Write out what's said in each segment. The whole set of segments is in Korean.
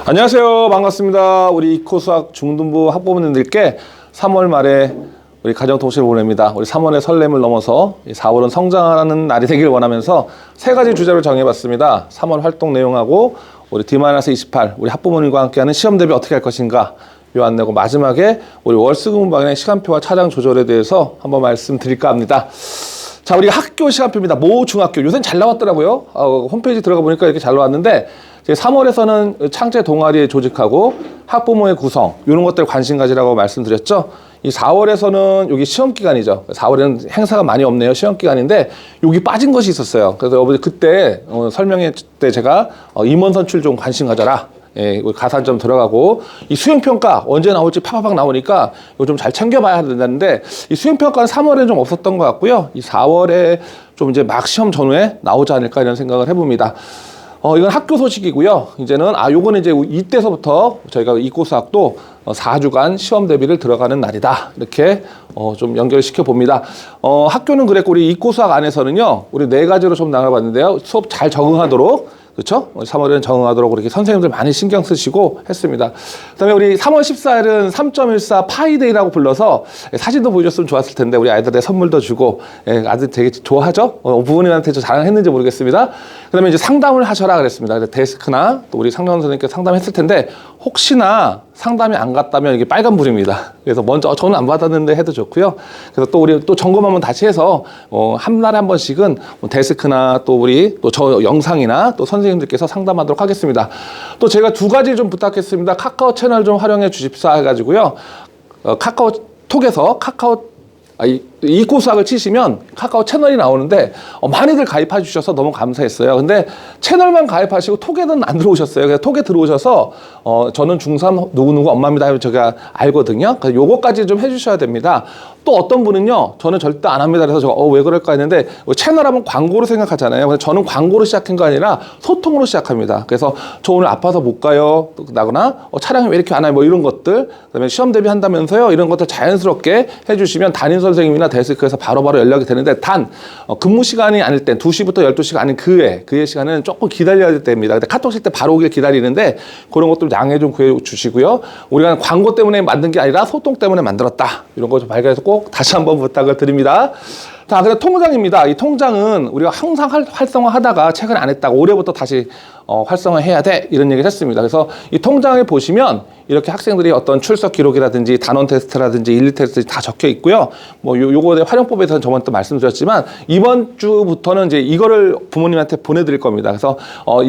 안녕하세요. 반갑습니다. 우리 이코수학 중등부 학부모님들께 3월 말에 우리 가정통신을 보냅니다. 우리 3월의 설렘을 넘어서 4월은 성장하는 날이 되길 원하면서 세 가지 주제를 정해봤습니다. 3월 활동 내용하고 우리 D-28 우리 학부모님과 함께하는 시험 대비 어떻게 할 것인가 요 안내고 마지막에 우리 월수금방의 시간표와 차량 조절에 대해서 한번 말씀드릴까 합니다. 자, 우리 학교 시간표입니다. 모 중학교 요새는 잘 나왔더라고요. 홈페이지 들어가 보니까 이렇게 잘 나왔는데 3월에서는 창제 동아리 조직하고 학부모의 구성 이런 것들 관심 가지라고 말씀드렸죠. 이 4월에서는 여기 시험 기간이죠. 4월에는 행사가 많이 없네요. 시험 기간인데 여기 빠진 것이 있었어요. 그래서 여러분들 그때 설명회 때 제가 임원 선출 좀 관심 가져라. 예, 가산점 들어가고 이 수행평가 언제 나올지 팍팍 나오니까 이거 좀 잘 챙겨봐야 된다는데 이 수행평가는 3월에는 좀 없었던 것 같고요. 이 4월에 좀 이제 막 시험 전후에 나오지 않을까 이런 생각을 해봅니다. 이건 학교 소식이고요. 이제는 요거는 이제 이때서부터 저희가 이코수학도 4주간 시험 대비를 들어가는 날이다. 이렇게 좀 연결시켜 봅니다. 학교는 그랬고 우리 이코수학 안에서는요. 우리 4가지로 좀 나눠봤는데요. 수업 잘 적응하도록 그렇죠? 3월에는 적응하도록 그렇게 선생님들 많이 신경 쓰시고 했습니다. 그다음에 우리 3월 14일은 3.14 파이데이라고 불러서 사진도 보여줬으면 좋았을 텐데 우리 아이들의 선물도 주고 아들 되게 좋아하죠? 부모님한테 저 자랑했는지 모르겠습니다. 그다음에 이제 상담을 하셔라 그랬습니다. 데스크나 또 우리 상담 선생님께 상담했을 텐데 혹시나 상담이 안 갔다면 이게 빨간불입니다. 그래서 먼저 저는 안 받았는데 해도 좋고요. 그래서 또 우리 또 점검 한번 다시 해서 한 달에 한 번씩은 데스크나 또 우리 또 저 영상이나 또 선생님들께서 상담하도록 하겠습니다. 또 제가 2가지 좀 부탁했습니다. 카카오 채널 좀 활용해 주십사 해가지고요. 카카오톡에서 이코수학을 치시면 카카오 채널이 나오는데 많이들 가입해 주셔서 너무 감사했어요. 근데 채널만 가입하시고 톡에는 안 들어오셨어요. 그래서 톡에 들어오셔서 저는 중3 누구누구 엄마입니다. 제가 알거든요. 그래서 요거까지 좀 해주셔야 됩니다. 또 어떤 분은요. 저는 절대 안 합니다. 그래서 제가 왜 그럴까 했는데 채널 하면 광고로 생각하잖아요. 그래서 저는 광고로 시작한 거 아니라 소통으로 시작합니다. 그래서 저 오늘 아파서 못 가요. 나거나 차량이 왜 이렇게 안 와요. 뭐 이런 것들. 그다음에 시험 대비한다면서요. 이런 것들 자연스럽게 해주시면 담임 선생님이나 데스크에서 바로바로 연락이 되는데 단 근무 시간이 아닐 때 2시부터 12시가 아닌 그의 시간은 조금 기다려야 됩니다. 근데 카톡 칠 때 바로 오길 기다리는데 그런 것들 양해 좀 구해 주시고요. 우리가 광고 때문에 만든 게 아니라 소통 때문에 만들었다. 이런 거 좀 발견해서 꼭 다시 한번 부탁을 드립니다. 자, 그래서 통장입니다. 이 통장은 우리가 항상 활성화하다가 최근에 안 했다가 올해부터 다시 활성화해야 돼 이런 얘기를 했습니다. 그래서 이 통장을 보시면 이렇게 학생들이 어떤 출석 기록이라든지 단원 테스트라든지 일리 테스트 다 적혀 있고요. 뭐 요거의 활용법에 대해서는 저번 또 말씀드렸지만 이번 주부터는 이제 이거를 부모님한테 보내드릴 겁니다. 그래서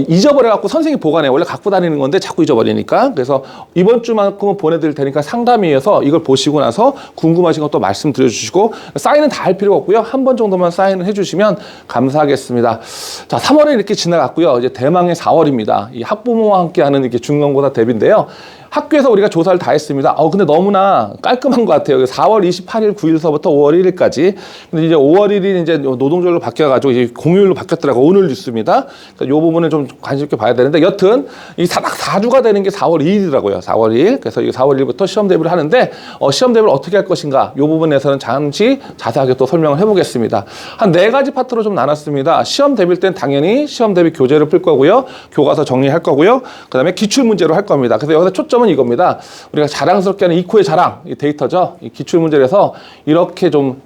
잊어버려갖고 선생님이 보관해 원래 갖고 다니는 건데 자꾸 잊어버리니까 그래서 이번 주만큼은 보내드릴 테니까 상담위에서 이걸 보시고 나서 궁금하신 것도 말씀드려 주시고 사인은 다 할 필요가 없고요. 한 번 정도만 사인을 해주시면 감사하겠습니다. 자, 3월에 이렇게 지나갔고요. 이제 대망의 4월입니다. 이 학부모와 함께하는 이렇게 중간고사 대비인데요. 학교에서 우리가 조사를 다 했습니다. 근데 너무나 깔끔한 것 같아요. 4월 28일, 9일서부터 5월 1일까지. 근데 이제 5월 1일이 이제 노동절로 바뀌어가지고 이제 공휴일로 바뀌었더라고요. 오늘 뉴스입니다. 그러니까 이 부분을 좀 관심 있게 봐야 되는데 여튼 이 4주가 되는 게 4월 2일이라고요. 4월 2일. 그래서 이 4월 1일부터 시험 대비를 하는데 시험 대비를 어떻게 할 것인가. 이 부분에서는 잠시 자세하게 또 설명을 해보겠습니다. 한 4가지 파트로 좀 나눴습니다. 시험 대비일 땐 당연히 시험 대비 교재를 풀 거고요. 교과서 정리할 거고요. 그 다음에 기출문제로 할 겁니다. 그래서 여기서 초점은 이겁니다. 우리가 자랑스럽게 하는 이코의 자랑, 이 데이터죠. 이 기출문제에서 이렇게 좀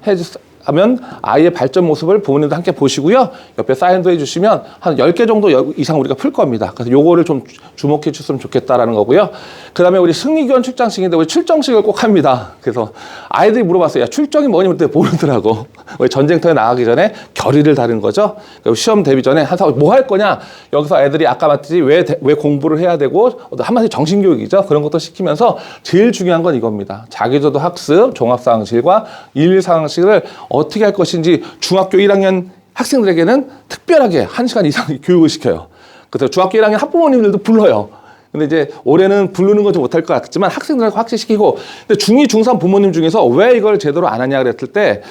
하면 아이의 발전 모습을 부모님도 함께 보시고요. 옆에 사인도 해주시면 한 10개 정도 이상 우리가 풀 겁니다. 그래서 요거를 좀 주목해 주셨으면 좋겠다라는 거고요. 그 다음에 우리 승리교원 출장식인데 우리 출정식을 꼭 합니다. 그래서 아이들이 물어봤어요. 야, 출정이 뭐니? 그때 모르더라고. 왜 전쟁터에 나가기 전에 결의를 다른 거죠. 시험 대비 전에 항상 뭐 할 거냐? 여기서 애들이 아까 말했듯이 왜 공부를 해야 되고 한마디 정신교육이죠. 그런 것도 시키면서 제일 중요한 건 이겁니다. 자기주도 학습, 종합사항실과 일일사항식을 어떻게 할 것인지 중학교 1학년 학생들에게는 특별하게 1시간 이상 교육을 시켜요. 그래서 중학교 1학년 학부모님들도 불러요. 근데 이제 올해는 부르는 건 좀 못할 것 같지만 학생들한테 확실히 시키고 근데 중2, 중3 부모님 중에서 왜 이걸 제대로 안 하냐 그랬을 때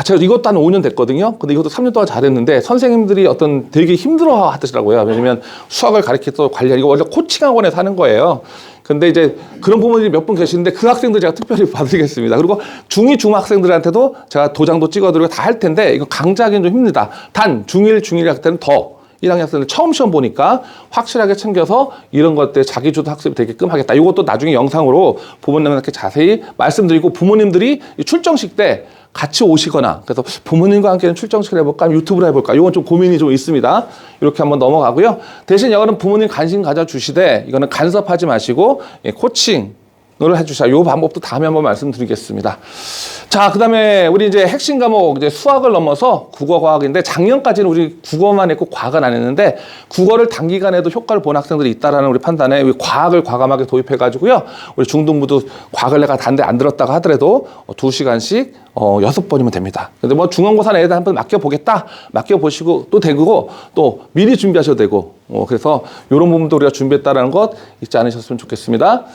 제가 이것도 한 5년 됐거든요. 근데 이것도 3년 동안 잘했는데 선생님들이 되게 힘들어 하더라고요. 왜냐면 수학을 가르쳐서 관리하는 이거 원래 코칭 학원에서 하는 거예요. 근데 이제 그런 부모님이 몇 분 계시는데 그 학생들 제가 특별히 봐드리겠습니다. 그리고 중2, 중학생들한테도 제가 도장도 찍어드리고 다 할 텐데 이거 강좌하기는 좀 힘듭니다. 단 중1, 중1 학생은 더 1학년 학생들 처음 시험 보니까 확실하게 챙겨서 이런 것들 자기주도 학습이 되게끔 하겠다. 이것도 나중에 영상으로 부모님한테 자세히 말씀드리고, 부모님들이 출정식 때 같이 오시거나, 그래서 부모님과 함께는 출정식을 해볼까, 유튜브를 해볼까, 이건 좀 고민이 좀 있습니다. 이렇게 한번 넘어가고요. 대신 이거는 부모님 관심 가져주시되, 이거는 간섭하지 마시고 코칭을 해주셔야, 이 방법도 다음에 한번 말씀드리겠습니다. 자, 그 다음에 우리 이제 핵심 과목, 이제 수학을 넘어서 국어, 과학인데, 작년까지는 우리 국어만 했고 과학은 안 했는데, 국어를 단기간에도 효과를 본 학생들이 있다라는 우리 판단에 우리 과학을 과감하게 도입해가지고요. 우리 중등부도 과학을 내가 단대 안 들었다고 하더라도 2시간씩 6번이면 됩니다. 근데 뭐 중간고사 내에다 한번 맡겨보겠다, 맡겨보시고 또 되고, 또 미리 준비하셔도 되고, 그래서 이런 부분도 우리가 준비했다라는 것 잊지 않으셨으면 좋겠습니다.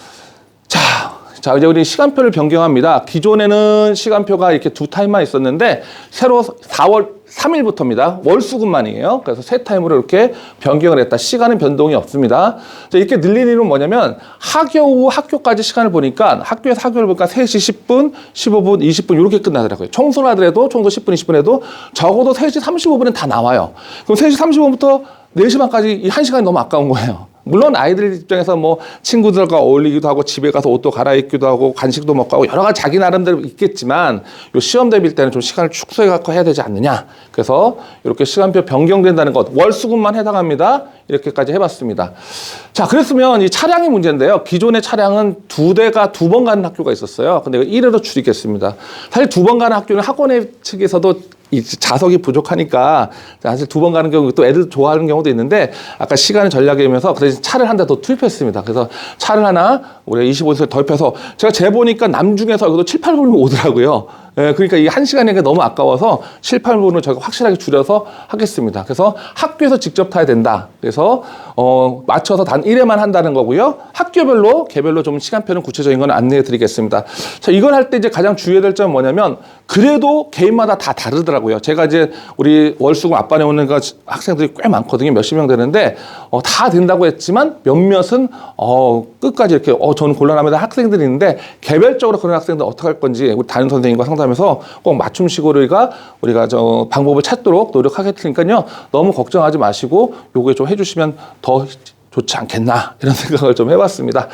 자, 이제 우리 시간표를 변경합니다. 기존에는 시간표가 이렇게 2타임만 있었는데, 새로 4월 3일부터입니다. 월수금만이에요. 그래서 3타임으로 이렇게 변경을 했다. 시간은 변동이 없습니다. 자, 이렇게 늘린 이유는 뭐냐면, 학교 후 학교까지 시간을 보니까, 학교에서 학교를 보니까 3시 10분, 15분, 20분 이렇게 끝나더라고요. 청소를 하더라도, 청소 10분, 20분 해도 적어도 3시 35분은 다 나와요. 그럼 3시 35분부터 4시 반까지 이 1시간이 너무 아까운 거예요. 물론 아이들 입장에서 뭐 친구들과 어울리기도 하고, 집에 가서 옷도 갈아입기도 하고, 간식도 먹고 하고, 여러 가지 자기 나름대로 있겠지만, 요 시험 대비일 때는 좀 시간을 축소해 갖고 해야 되지 않느냐. 그래서 이렇게 시간표 변경된다는 것, 월수금만 해당합니다. 이렇게까지 해봤습니다. 자, 그랬으면 이 차량이 문제인데요. 기존의 차량은 2대가 2번 가는 학교가 있었어요. 근데 1회로 줄이겠습니다. 사실 2번 가는 학교는 학원의 측에서도 이 자석이 부족하니까 사실 2번 가는 경우, 또 애들 좋아하는 경우도 있는데, 아까 시간을 전략이면서 그래서 차를 한 대 더 투입했습니다. 그래서 차를 하나 우리가 25세 더입해서, 제가 재보니까 남중에서 여기도 7, 8분이면 오더라고요. 예, 그러니까 이 1시간이 너무 아까워서 7, 8분을 저희가 확실하게 줄여서 하겠습니다. 그래서 학교에서 직접 타야 된다. 그래서 맞춰서 단 1회만 한다는 거고요. 학교별로 개별로 좀 시간표는 구체적인 건 안내해 드리겠습니다. 자, 이걸 할 때 이제 가장 주의해야 될 점은 뭐냐면, 그래도 개인마다 다 다르더라고요. 제가 이제 우리 월수금 앞반에 오는 학생들이 꽤 많거든요. 몇십 명 되는데, 다 된다고 했지만 몇몇은 끝까지 이렇게 저는 곤란합니다 학생들이 있는데, 개별적으로 그런 학생들 어떻게 할 건지 우리 담임 선생님과 상담해서 꼭 맞춤식으로 우리가 방법을 찾도록 노력하겠으니까요. 너무 걱정하지 마시고 요게 좀 해주시면 더 좋지 않겠나, 이런 생각을 좀 해봤습니다.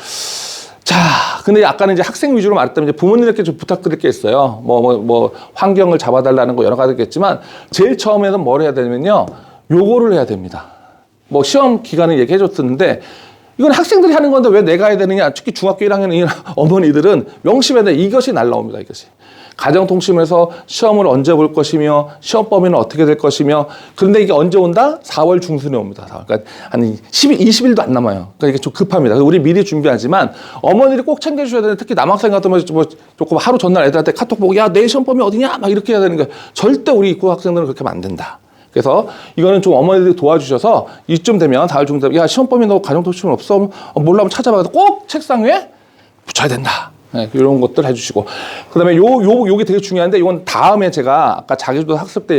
자, 근데 아까는 이제 학생 위주로 말했다면, 이제 부모님께 좀 부탁드릴 게 있어요. 환경을 잡아달라는 거 여러 가지 있겠지만, 제일 처음에는 뭘 해야 되냐면요, 요거를 해야 됩니다. 시험 기간을 얘기해 줬었는데, 이건 학생들이 하는 건데 왜 내가 해야 되느냐. 특히 중학교 1학년 어머니들은 명심해야 돼. 이것이 날라옵니다. 이것이. 가정통신에서 시험을 언제 볼 것이며, 시험 범위는 어떻게 될 것이며, 그런데 이게 언제 온다? 4월 중순에 옵니다. 그러니까 한 20일도 안 남아요. 그러니까 이게 좀 급합니다. 우리 미리 준비하지만, 어머니들이 꼭 챙겨주셔야 되는데, 특히 남학생 같으면 조금 하루 전날 애들한테 카톡 보고, 야, 내 시험 범위 어디냐? 막 이렇게 해야 되는 거예요. 절대 우리 입고 학생들은 그렇게 하면 안 된다. 그래서 이거는 좀 어머니들이 도와주셔서, 이쯤 되면 4월 중순 되면, 야, 시험 범위 너 가정통신 없어? 몰라, 한번 찾아봐서 꼭 책상 위에 붙여야 된다. 네, 이런 것들 해주시고. 그 다음에 요게 되게 중요한데, 이건 다음에 제가 아까 자기주도 학습 때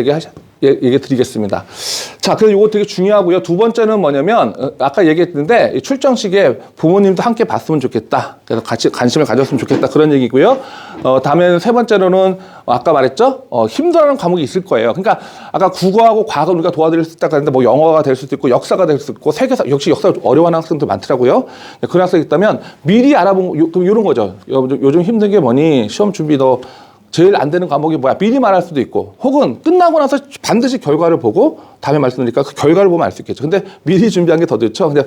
얘기 드리겠습니다. 자, 그래서 요거 되게 중요하고요. 두 번째는 뭐냐면, 아까 얘기했는데, 출정식에 부모님도 함께 봤으면 좋겠다. 그래서 같이 관심을 가졌으면 좋겠다. 그런 얘기고요. 다음에는 세 번째로는, 아까 말했죠? 힘들어하는 과목이 있을 거예요. 그러니까, 아까 국어하고 과학을 우리가 도와드릴 수 있다고 했는데, 영어가 될 수도 있고, 역사가 될 수도 있고, 세계사, 역시 역사 어려워하는 학생도 많더라고요. 그런 학생이 있다면, 미리 알아본, 요런 거죠. 요즘 힘든 게 뭐니? 시험 준비 너 제일 안 되는 과목이 뭐야? 미리 말할 수도 있고, 혹은 끝나고 나서 반드시 결과를 보고, 다음에 말씀드리니까 그 결과를 보면 알 수 있겠죠. 근데 미리 준비한 게 더 좋죠. 근데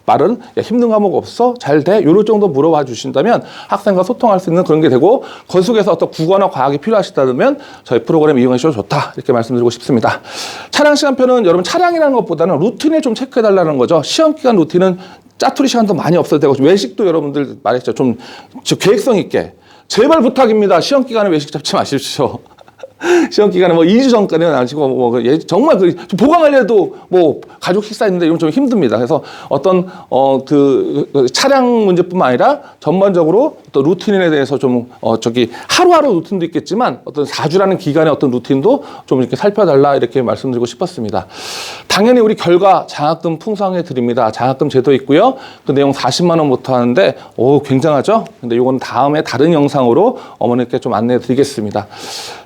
말은, 야, 힘든 과목 없어? 잘 돼? 요럴 정도 물어봐 주신다면 학생과 소통할 수 있는 그런 게 되고, 그 속에서 어떤 국어나 과학이 필요하시다면 저희 프로그램 이용해 주셔도 좋다. 이렇게 말씀드리고 싶습니다. 차량 시간표는 여러분 차량이라는 것보다는 루틴을 좀 체크해 달라는 거죠. 시험 기간 루틴은 짜투리 시간도 많이 없어도 되고, 외식도 여러분들 말했죠. 좀 계획성 있게. 제발 부탁입니다. 시험 기간에 외식 잡지 마십시오. 시험 기간에 2주 전까지는 안 치고, 정말 보강하려도 가족 식사 있는데 이건 좀 힘듭니다. 그래서 어떤, 차량 문제뿐만 아니라 전반적으로 또 루틴에 대해서 좀, 하루하루 루틴도 있겠지만 어떤 4주라는 기간의 어떤 루틴도 좀 이렇게 살펴달라, 이렇게 말씀드리고 싶었습니다. 당연히 우리 결과 장학금 풍성해 드립니다. 장학금 제도 있고요. 그 내용 40만 원부터 하는데, 굉장하죠? 근데 이건 다음에 다른 영상으로 어머니께 좀 안내해 드리겠습니다.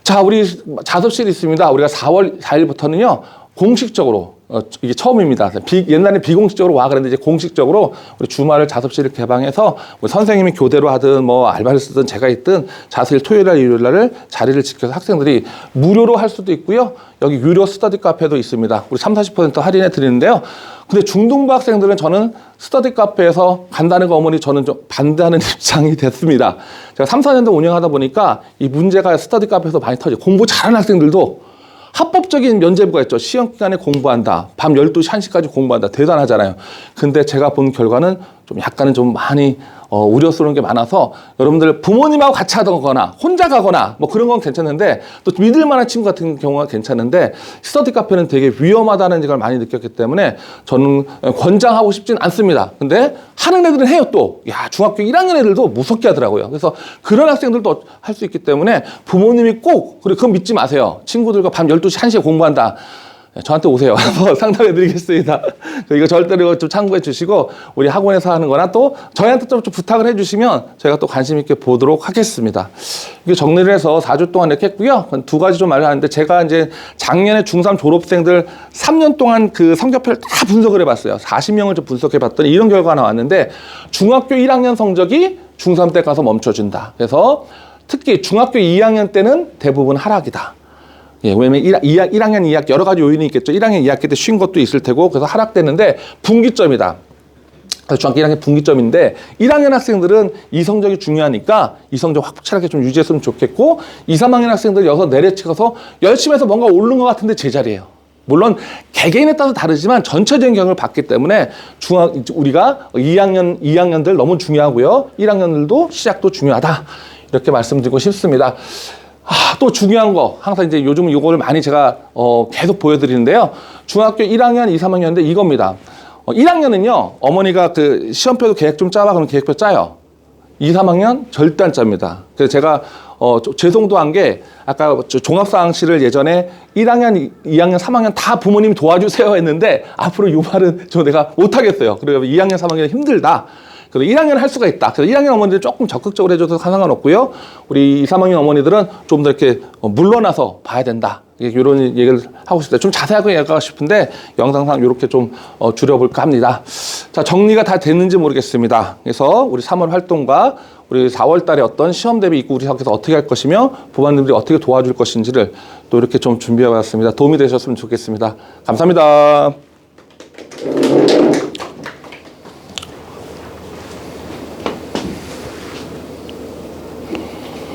자, 우리 자습실이 있습니다. 우리가 4월 4일부터는요, 공식적으로 이게 처음입니다. 옛날에 비공식적으로 와 그랬는데 이제 공식적으로 우리 주말을 자습실을 개방해서 뭐 선생님이 교대로 하든 뭐 알바를 쓰든 제가 있든 자습실 토요일날 일요일날을 자리를 지켜서 학생들이 무료로 할 수도 있고요. 여기 유료 스터디 카페도 있습니다. 우리 30~40% 할인해 드리는데요. 근데 중등부 학생들은 저는 스터디 카페에서 간다는 거 어머니 저는 좀 반대하는 입장이 됐습니다. 제가 3~4년도 운영하다 보니까 이 문제가 스터디 카페에서 많이 터져요. 공부 잘하는 학생들도 합법적인 면제부가 있죠. 시험 기간에 공부한다. 밤 12시, 1시까지 공부한다. 대단하잖아요. 근데 제가 본 결과는 좀 약간은 좀 많이 우려스러운 게 많아서 여러분들 부모님하고 같이 하거나 혼자 가거나 뭐 그런 건 괜찮은데 또 믿을 만한 친구 같은 경우가 괜찮은데 스터디 카페는 되게 위험하다는 걸 많이 느꼈기 때문에 저는 권장하고 싶진 않습니다. 근데 하는 애들은 해요 또. 야, 중학교 1학년 애들도 무섭게 하더라고요. 그래서 그런 학생들도 할 수 있기 때문에 부모님이 꼭 그거 믿지 마세요. 친구들과 밤 12시, 1시에 공부한다. 저한테 오세요. 상담해 드리겠습니다. 이거 절대로 좀 참고해 주시고 우리 학원에서 하는 거나 또 저희한테 좀 부탁을 해 주시면 저희가 또 관심 있게 보도록 하겠습니다. 이게 정리를 해서 4주 동안 이렇게 했고요. 두 가지 좀 말하는데 제가 이제 작년에 중3 졸업생들 3년 동안 그 성적표를 다 분석을 해봤어요. 40명을 좀 분석해 봤더니 이런 결과가 나왔는데 중학교 1학년 성적이 중3 때 가서 멈춰준다. 그래서 특히 중학교 2학년 때는 대부분 하락이다. 예, 왜냐면 1학년 2학기 여러 가지 요인이 있겠죠. 1학년 2학기 때 쉰 것도 있을 테고 그래서 하락되는데 분기점이다. 그래서 중학교 1학년 분기점인데 1학년 학생들은 이 성적이 중요하니까 이 성적 확실하게 좀 유지했으면 좋겠고 2, 3학년 학생들 여기서 내려치고서 열심히 해서 뭔가 오른 것 같은데 제자리예요. 물론 개개인에 따라서 다르지만 전체적인 경험을 봤기 때문에 우리가 2학년들 너무 중요하고요. 1학년들도 시작도 중요하다. 이렇게 말씀드리고 싶습니다. 또 중요한 거 항상 이제 요즘은 이거를 많이 제가 계속 보여드리는데요. 중학교 1학년, 2, 3학년인데 이겁니다. 1학년은요 어머니가 그 시험표도 계획 좀 짜봐 그러면 계획표 짜요. 2, 3학년 절대 안 짭니다. 그래서 제가 죄송도 한 게 아까 종합상황실을 예전에 1학년, 2학년, 3학년 다 부모님이 도와주세요 했는데 앞으로 이 말은 내가 못하겠어요. 그래서 2학년, 3학년 힘들다. 그래서 1학년 할 수가 있다. 그래서 1학년 어머니들 조금 적극적으로 해줘도 상관없고요. 우리 2, 3학년 어머니들은 좀 더 이렇게 물러나서 봐야 된다. 이런 얘기를 하고 싶다. 좀 자세하게 얘기하고 싶은데 영상상 이렇게 좀 줄여볼까 합니다. 자, 정리가 다 됐는지 모르겠습니다. 그래서 우리 3월 활동과 우리 4월 달에 어떤 시험 대비 입구 우리 학교에서 어떻게 할 것이며 부모님들이 어떻게 도와줄 것인지를 또 이렇게 좀 준비해 봤습니다. 도움이 되셨으면 좋겠습니다. 감사합니다.